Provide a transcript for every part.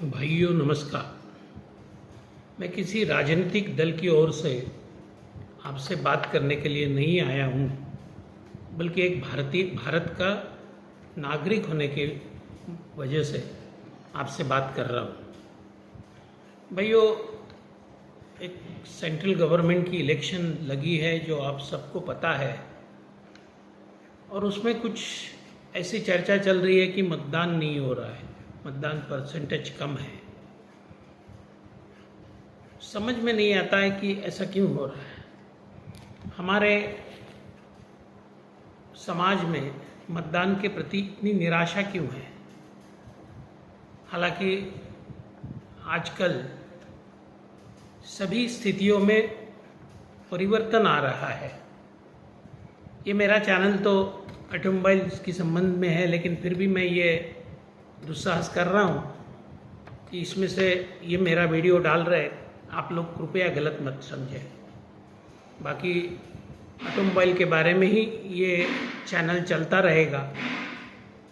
भाइयों नमस्कार। मैं किसी राजनीतिक दल की ओर से आपसे बात करने के लिए नहीं आया हूँ, बल्कि एक भारत का नागरिक होने की वजह से आपसे बात कर रहा हूँ। भाइयों, एक सेंट्रल गवर्नमेंट की इलेक्शन लगी है जो आप सबको पता है, और उसमें कुछ ऐसी चर्चा चल रही है कि मतदान नहीं हो रहा है, मतदान परसेंटेज कम है। समझ में नहीं आता है कि ऐसा क्यों हो रहा है। हमारे समाज में मतदान के प्रति इतनी निराशा क्यों है। हालांकि आजकल सभी स्थितियों में परिवर्तन आ रहा है। ये मेरा चैनल तो ऑटोमोबाइल्स के संबंध में है, लेकिन फिर भी मैं ये दुस्साहस कर रहा हूँ कि इसमें से ये मेरा वीडियो डाल रहे, आप लोग कृपया गलत मत समझें। बाकी ऑटोमोबाइल के बारे में ही ये चैनल चलता रहेगा,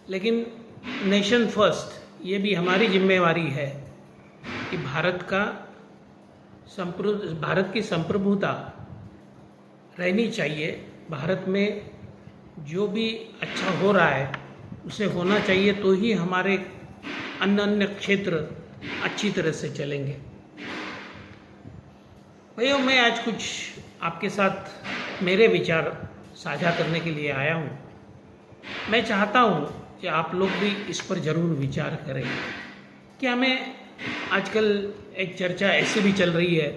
लेकिन नेशन फर्स्ट ये भी हमारी जिम्मेवारी है कि भारत की संप्रभुता रहनी चाहिए। भारत में जो भी अच्छा हो रहा है उसे होना चाहिए, तो ही हमारे अन्य क्षेत्र अच्छी तरह से चलेंगे। भाइयों, मैं आज कुछ आपके साथ मेरे विचार साझा करने के लिए आया हूँ। मैं चाहता हूँ कि आप लोग भी इस पर ज़रूर विचार करें कि हमें आजकल एक चर्चा ऐसे भी चल रही है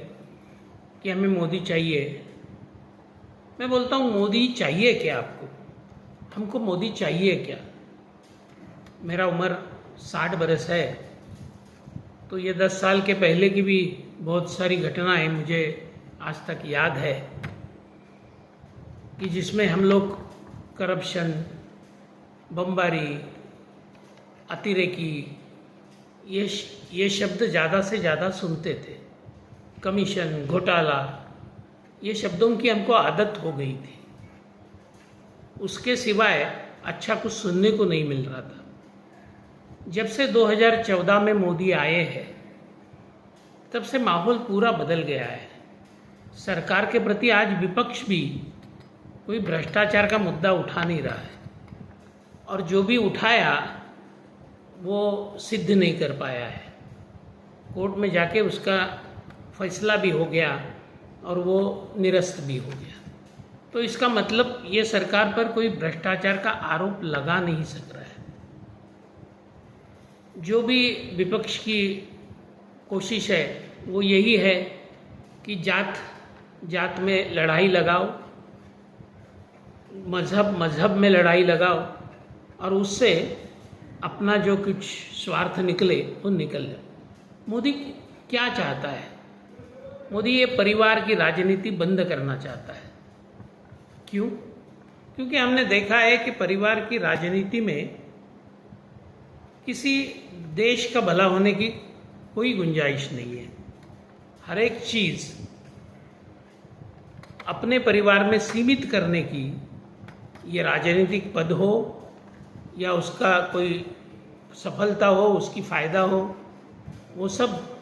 कि हमें मोदी चाहिए। मैं बोलता हूँ, मोदी चाहिए क्या आपको? हमको मोदी चाहिए क्या? मेरा उम्र 60 बरस है, तो ये 10 साल के पहले की भी बहुत सारी घटनाएं मुझे आज तक याद है कि जिसमें हम लोग करप्शन, बमबारी, अतिरेकी ये शब्द ज़्यादा से ज़्यादा सुनते थे। कमीशन, घोटाला, ये शब्दों की हमको आदत हो गई थी। उसके सिवाय अच्छा कुछ सुनने को नहीं मिल रहा था। जब से 2014 में मोदी आए हैं, तब से माहौल पूरा बदल गया है। सरकार के प्रति आज विपक्ष भी कोई भ्रष्टाचार का मुद्दा उठा नहीं रहा है, और जो भी उठाया वो सिद्ध नहीं कर पाया है। कोर्ट में जाके उसका फैसला भी हो गया और वो निरस्त भी हो गया। तो इसका मतलब ये सरकार पर कोई भ्रष्टाचार का आरोप लगा नहीं सक रहा है। जो भी विपक्ष की कोशिश है वो यही है कि जात जात में लड़ाई लगाओ, मज़हब में लड़ाई लगाओ, और उससे अपना जो कुछ स्वार्थ निकले वो निकल जाए। मोदी क्या चाहता है? मोदी ये परिवार की राजनीति बंद करना चाहता है। क्यों? क्योंकि हमने देखा है कि परिवार की राजनीति में किसी देश का भला होने की कोई गुंजाइश नहीं है। हर एक चीज़ अपने परिवार में सीमित करने की, ये राजनीतिक पद हो या उसका कोई सफलता हो, उसकी फ़ायदा हो, वो सब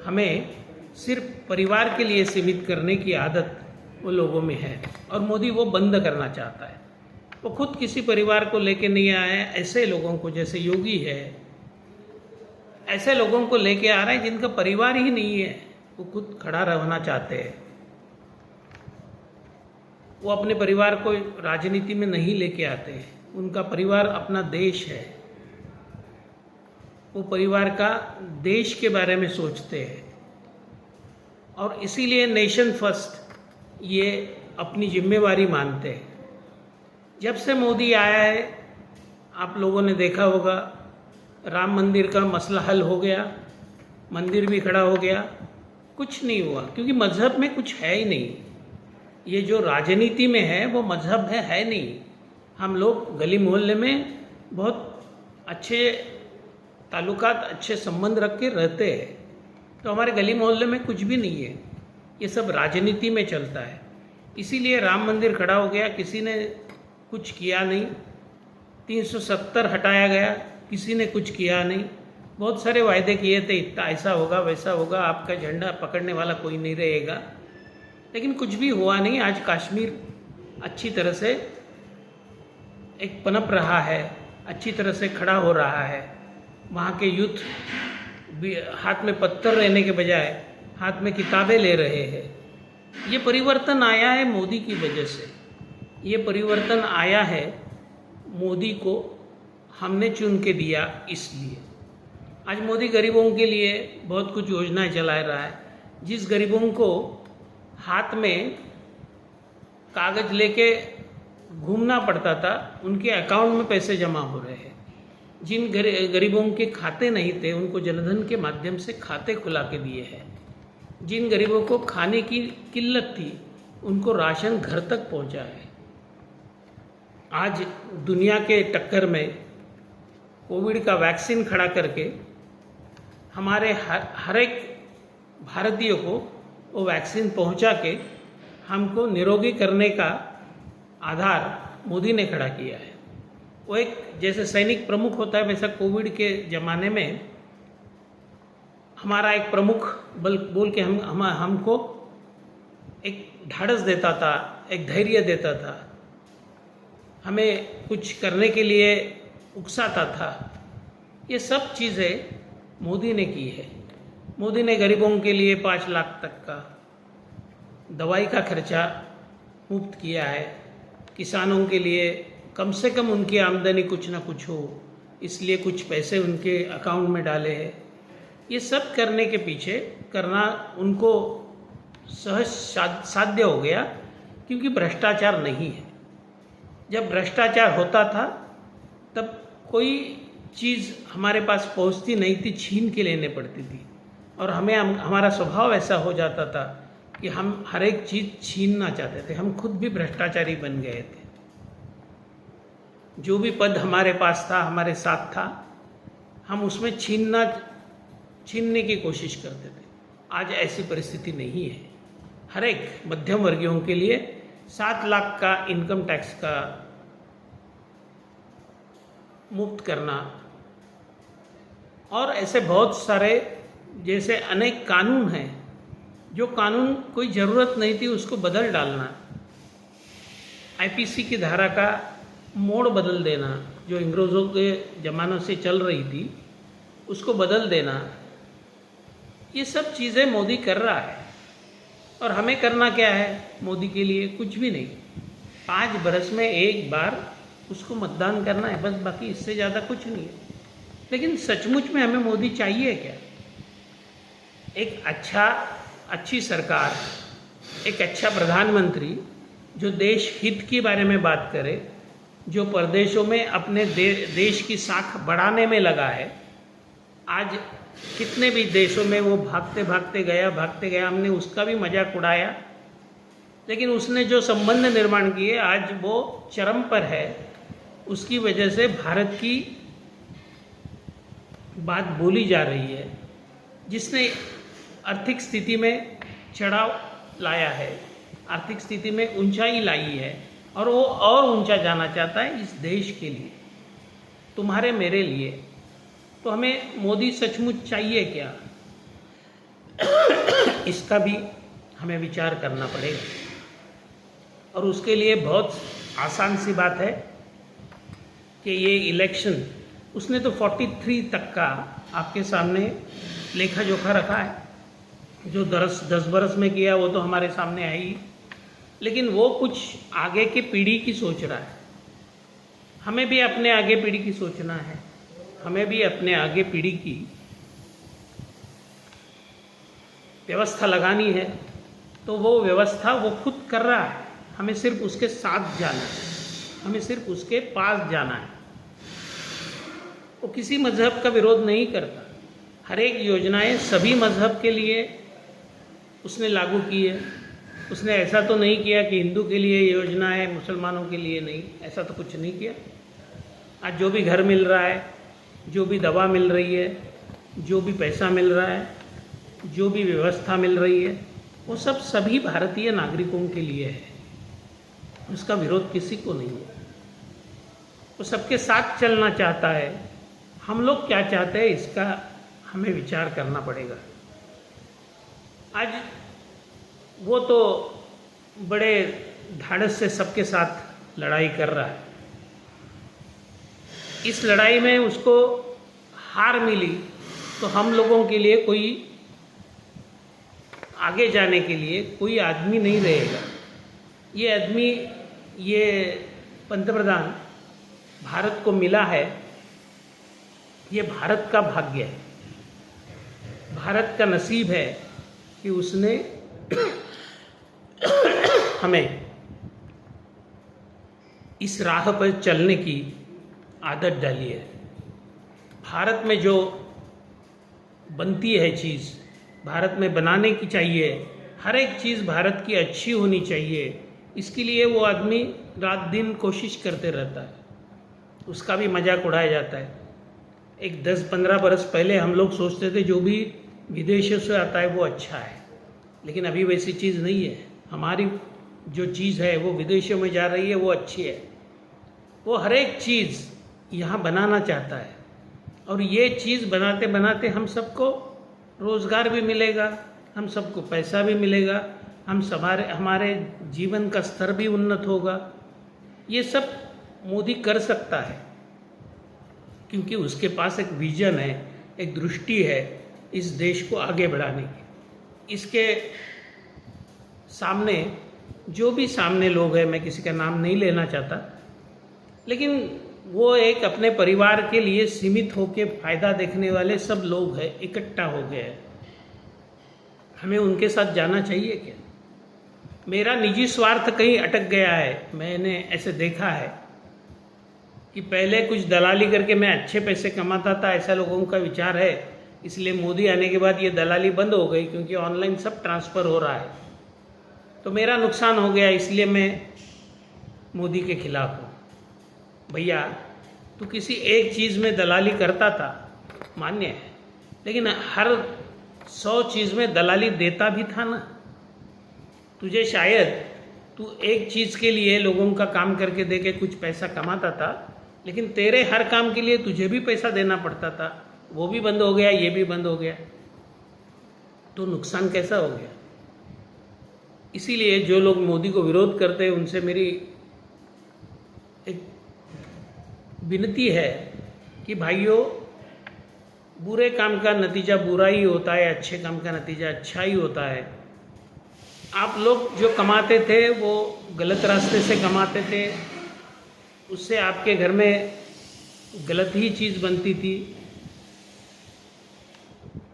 हमें सिर्फ परिवार के लिए सीमित करने की आदत वो लोगों में है, और मोदी वो बंद करना चाहता है। वो खुद किसी परिवार को लेके नहीं आया है। ऐसे लोगों को, जैसे योगी है, ऐसे लोगों को लेके आ रहा है जिनका परिवार ही नहीं है। वो खुद खड़ा रहना चाहते हैं। वो अपने परिवार को राजनीति में नहीं लेके आते हैं। उनका परिवार अपना देश है। वो परिवार का देश के बारे में सोचते हैं, और इसीलिए नेशन फर्स्ट ये अपनी जिम्मेवारी मानते हैं। जब से मोदी आया है, आप लोगों ने देखा होगा, राम मंदिर का मसला हल हो गया, मंदिर भी खड़ा हो गया, कुछ नहीं हुआ, क्योंकि मज़हब में कुछ है ही नहीं। ये जो राजनीति में है वो मज़हब है नहीं। हम लोग गली मोहल्ले में बहुत अच्छे ताल्लुकात, अच्छे संबंध रख के रहते हैं, तो हमारे गली मोहल्ले में कुछ भी नहीं है। ये सब राजनीति में चलता है। इसीलिए राम मंदिर खड़ा हो गया, किसी ने कुछ किया नहीं। 370 हटाया गया, किसी ने कुछ किया नहीं। बहुत सारे वायदे किए थे, इतना ऐसा होगा वैसा होगा, आपका झंडा पकड़ने वाला कोई नहीं रहेगा, लेकिन कुछ भी हुआ नहीं। आज कश्मीर अच्छी तरह से एक पनप रहा है, अच्छी तरह से खड़ा हो रहा है। वहाँ के यूथ भी हाथ में पत्थर रहने के बजाय हाथ में किताबें ले रहे हैं। ये परिवर्तन आया है मोदी की वजह से। ये परिवर्तन आया है मोदी को हमने चुन के दिया इसलिए। आज मोदी गरीबों के लिए बहुत कुछ योजनाएं चला रहा है। जिस गरीबों को हाथ में कागज लेके घूमना पड़ता था, उनके अकाउंट में पैसे जमा हो रहे हैं। जिन गरीबों के खाते नहीं थे, उनको जनधन के माध्यम से खाते खुला के दिए हैं। जिन गरीबों को खाने की किल्लत थी, उनको राशन घर तक पहुंचा है। आज दुनिया के टक्कर में कोविड का वैक्सीन खड़ा करके हमारे हर एक भारतीय को वो वैक्सीन पहुंचा के हमको निरोगी करने का आधार मोदी ने खड़ा किया है। वो एक जैसे सैनिक प्रमुख होता है, वैसा कोविड के ज़माने में हमारा एक प्रमुख बोल के हमको एक ढाढ़स देता था, एक धैर्य देता था, हमें कुछ करने के लिए उकसाता था। ये सब चीज़ें मोदी ने की है। मोदी ने गरीबों के लिए 5 लाख तक का दवाई का खर्चा मुफ्त किया है। किसानों के लिए कम से कम उनकी आमदनी कुछ ना कुछ हो, इसलिए कुछ पैसे उनके अकाउंट में डाले हैं। ये सब करने के पीछे करना उनको सहज साध्य हो गया, क्योंकि भ्रष्टाचार नहीं है। जब भ्रष्टाचार होता था तब कोई चीज़ हमारे पास पहुंचती नहीं थी, छीन के लेने पड़ती थी, और हमारा स्वभाव ऐसा हो जाता था कि हम हर एक चीज़ छीनना चाहते थे। हम खुद भी भ्रष्टाचारी बन गए थे। जो भी पद हमारे पास था, हमारे साथ था, हम उसमें छीनने की कोशिश करते थे। आज ऐसी परिस्थिति नहीं है। हर एक मध्यम वर्गीयों के लिए 7 लाख का इनकम टैक्स का मुक्त करना, और ऐसे बहुत सारे जैसे अनेक कानून हैं, जो कानून कोई ज़रूरत नहीं थी उसको बदल डालना। आईपीसी की धारा का मोड़ बदल देना, जो अंग्रेज़ों के ज़मानों से चल रही थी उसको बदल देना। ये सब चीज़ें मोदी कर रहा है, और हमें करना क्या है मोदी के लिए? कुछ भी नहीं। 5 बरस में एक बार उसको मतदान करना है, बस। बाकी इससे ज़्यादा कुछ नहीं है। लेकिन सचमुच में हमें मोदी चाहिए क्या? एक अच्छी सरकार, एक अच्छा प्रधानमंत्री जो देश हित के बारे में बात करे, जो प्रदेशों में अपने देश की साख बढ़ाने में लगा है। आज कितने भी देशों में वो भागते भागते गया, हमने उसका भी मजाक उड़ाया, लेकिन उसने जो संबंध निर्माण किए आज वो चरम पर है। उसकी वजह से भारत की बात बोली जा रही है। जिसने आर्थिक स्थिति में चढ़ाव लाया है, आर्थिक स्थिति में ऊंचाई लाई है, और वो और ऊंचा जाना चाहता है इस देश के लिए, तुम्हारे मेरे लिए। तो हमें मोदी सचमुच चाहिए क्या? इसका भी हमें विचार करना पड़ेगा, और उसके लिए बहुत आसान सी बात है कि ये इलेक्शन, उसने तो 43 तक का आपके सामने लेखा जोखा रखा है। जो 10 बरस में किया वो तो हमारे सामने है ही, लेकिन वो कुछ आगे की पीढ़ी की सोच रहा है। हमें भी अपने आगे पीढ़ी की सोचना है। हमें भी अपने आगे पीढ़ी की व्यवस्था लगानी है, तो वो व्यवस्था वो खुद कर रहा है। हमें सिर्फ उसके साथ जाना है, हमें सिर्फ उसके पास जाना है। वो किसी मजहब का विरोध नहीं करता। हर एक योजनाएं सभी मजहब के लिए उसने लागू की है। उसने ऐसा तो नहीं किया कि हिंदू के लिए योजना है, मुसलमानों के लिए नहीं, ऐसा तो कुछ नहीं किया। आज जो भी घर मिल रहा है, जो भी दवा मिल रही है, जो भी पैसा मिल रहा है, जो भी व्यवस्था मिल रही है, वो सब सभी भारतीय नागरिकों के लिए है। उसका विरोध किसी को नहीं है। वो सबके साथ चलना चाहता है। हम लोग क्या चाहते हैं इसका हमें विचार करना पड़ेगा। आज वो तो बड़े धाड़स से सबके साथ लड़ाई कर रहा है। इस लड़ाई में उसको हार मिली तो हम लोगों के लिए कोई आगे जाने के लिए कोई आदमी नहीं रहेगा। ये आदमी, ये पंतप्रधान भारत को मिला है, ये भारत का भाग्य है, भारत का नसीब है कि उसने हमें इस राह पर चलने की आदत डाली है। भारत में जो बनती है चीज़ भारत में बनाने की चाहिए, हर एक चीज़ भारत की अच्छी होनी चाहिए, इसके लिए वो आदमी रात दिन कोशिश करते रहता है। उसका भी मजाक उड़ाया जाता है। एक 10-15 बरस पहले हम लोग सोचते थे जो भी विदेशों से आता है वो अच्छा है, लेकिन अभी वैसी चीज़ नहीं है। हमारी जो चीज़ है वो विदेशों में जा रही है, वो अच्छी है। वो हर एक चीज़ यहाँ बनाना चाहता है और ये चीज़ बनाते बनाते हम सबको रोज़गार भी मिलेगा, हम सबको पैसा भी मिलेगा, हमारे जीवन का स्तर भी उन्नत होगा। ये सब मोदी कर सकता है क्योंकि उसके पास एक विजन है, एक दृष्टि है इस देश को आगे बढ़ाने की। इसके सामने जो भी सामने लोग हैं, मैं किसी का नाम नहीं लेना चाहता, लेकिन वो एक अपने परिवार के लिए सीमित होकर फ़ायदा देखने वाले सब लोग हैं, इकट्ठा हो गए हैं। हमें उनके साथ जाना चाहिए क्या? मेरा निजी स्वार्थ कहीं अटक गया है। मैंने ऐसे देखा है कि पहले कुछ दलाली करके मैं अच्छे पैसे कमाता था, ऐसा लोगों का विचार है। इसलिए मोदी आने के बाद ये दलाली बंद हो गई क्योंकि ऑनलाइन सब ट्रांसफ़र हो रहा है। तो मेरा नुकसान हो गया, इसलिए मैं मोदी के खिलाफ हूँ। भैया, तू किसी एक चीज़ में दलाली करता था, मान्य है, लेकिन हर 100 चीज़ में दलाली देता भी था ना। तुझे शायद तू एक चीज़ के लिए लोगों का काम करके दे के कुछ पैसा कमाता था, लेकिन तेरे हर काम के लिए तुझे भी पैसा देना पड़ता था। वो भी बंद हो गया, ये भी बंद हो गया, तो नुकसान कैसा हो गया? इसीलिए जो लोग मोदी को विरोध करते हैं उनसे मेरी एक विनती है कि भाइयों, बुरे काम का नतीजा बुरा ही होता है, अच्छे काम का नतीजा अच्छा ही होता है। आप लोग जो कमाते थे वो गलत रास्ते से कमाते थे, उससे आपके घर में गलत ही चीज़ बनती थी।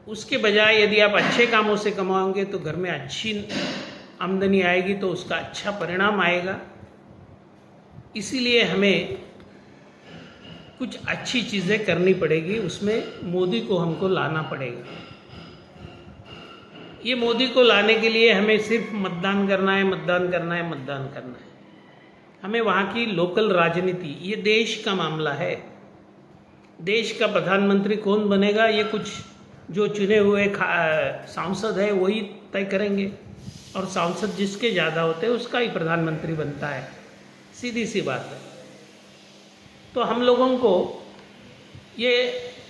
उसके बजाय यदि आप अच्छे कामों से कमाओगे तो घर में अच्छी आमदनी आएगी, तो उसका अच्छा परिणाम आएगा। इसीलिए हमें कुछ अच्छी चीज़ें करनी पड़ेगी, उसमें मोदी को हमको लाना पड़ेगा। ये मोदी को लाने के लिए हमें सिर्फ मतदान करना है, मतदान करना है, मतदान करना है। हमें वहाँ की लोकल राजनीति, ये देश का मामला है। देश का प्रधानमंत्री कौन बनेगा ये कुछ जो चुने हुए सांसद है वही तय करेंगे, और सांसद जिसके ज़्यादा होते हैं उसका ही प्रधानमंत्री बनता है। सीधी सी बात है। तो हम लोगों को ये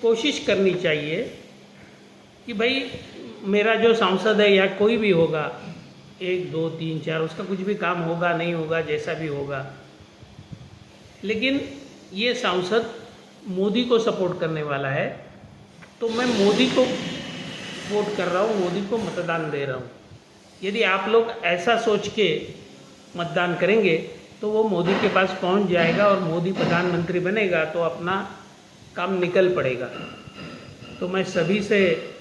कोशिश करनी चाहिए कि भाई मेरा जो सांसद है या कोई भी होगा, 1, 2, 3, 4, उसका कुछ भी काम होगा नहीं होगा, जैसा भी होगा, लेकिन ये सांसद मोदी को सपोर्ट करने वाला है, तो मैं मोदी को वोट कर रहा हूँ, मोदी को मतदान दे रहा हूँ। यदि आप लोग ऐसा सोच के मतदान करेंगे तो वो मोदी के पास पहुंच जाएगा और मोदी प्रधानमंत्री बनेगा, तो अपना काम निकल पड़ेगा। तो मैं सभी से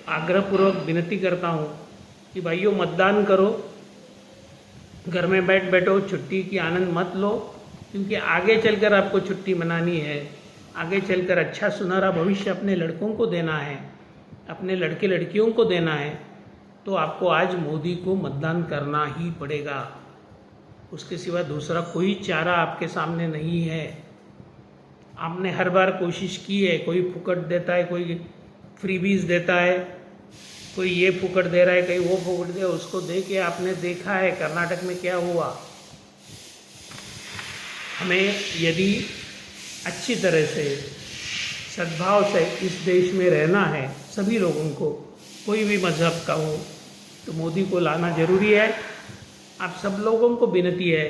आग्रहपूर्वक विनती करता हूं कि भाइयों, मतदान करो, घर में बैठो, छुट्टी की आनंद मत लो, क्योंकि आगे चलकर आपको छुट्टी मनानी है, आगे चलकर अच्छा सुनहरा भविष्य अपने लड़कों को देना है, अपने लड़के लड़कियों को देना है, तो आपको आज मोदी को मतदान करना ही पड़ेगा। उसके सिवा दूसरा कोई चारा आपके सामने नहीं है। आपने हर बार कोशिश की है, कोई फुकट देता है, कोई फ्रीबीज देता है, कोई ये फुकट दे रहा है, कहीं वो फुकट दे, उसको दे के आपने देखा है कर्नाटक में क्या हुआ। हमें यदि अच्छी तरह से सद्भाव से इस देश में रहना है सभी लोगों को, कोई भी मज़हब का हो, तो मोदी को लाना जरूरी है। आप सब लोगों को विनती है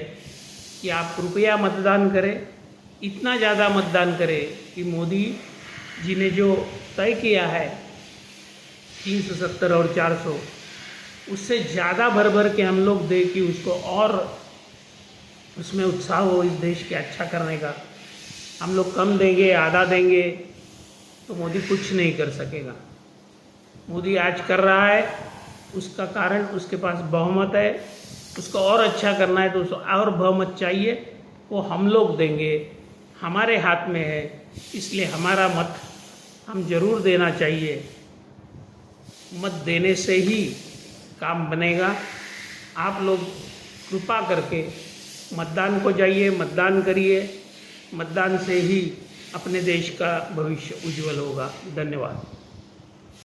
कि आप कृपया मतदान करें, इतना ज़्यादा मतदान करें कि मोदी जी ने जो तय किया है 370 और 400, उससे ज़्यादा भर भर के हम लोग दें कि उसको और उसमें उत्साह हो इस देश के अच्छा करने का। हम लोग कम देंगे, आधा देंगे, तो मोदी कुछ नहीं कर सकेगा। मोदी आज कर रहा है, उसका कारण उसके पास बहुमत है। उसको और अच्छा करना है तो उसको और बहुमत चाहिए, वो हम लोग देंगे, हमारे हाथ में है। इसलिए हमारा मत हम जरूर देना चाहिए। मत देने से ही काम बनेगा। आप लोग कृपा करके मतदान को जाइए, मतदान करिए। मतदान से ही अपने देश का भविष्य उज्जवल होगा। धन्यवाद।